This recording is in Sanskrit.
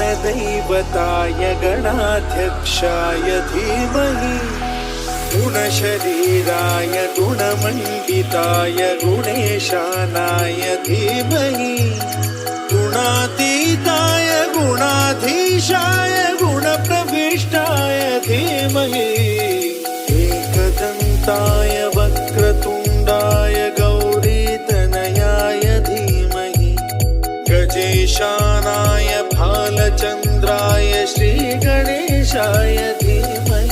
गणदैवताय गणाध्यक्षाय धीमहि गुणशरीराय गुणमण्डिताय गुणेशानाय धीमहि गुणातीताय गुणाधीशाय गुणप्रविष्टाय धीमहि एकदन्ताय वक्रतुण्डाय गौरीतनयाय धीमहि गजेशानाय भालचन्द्राय श्रीगणेशाय धीमहि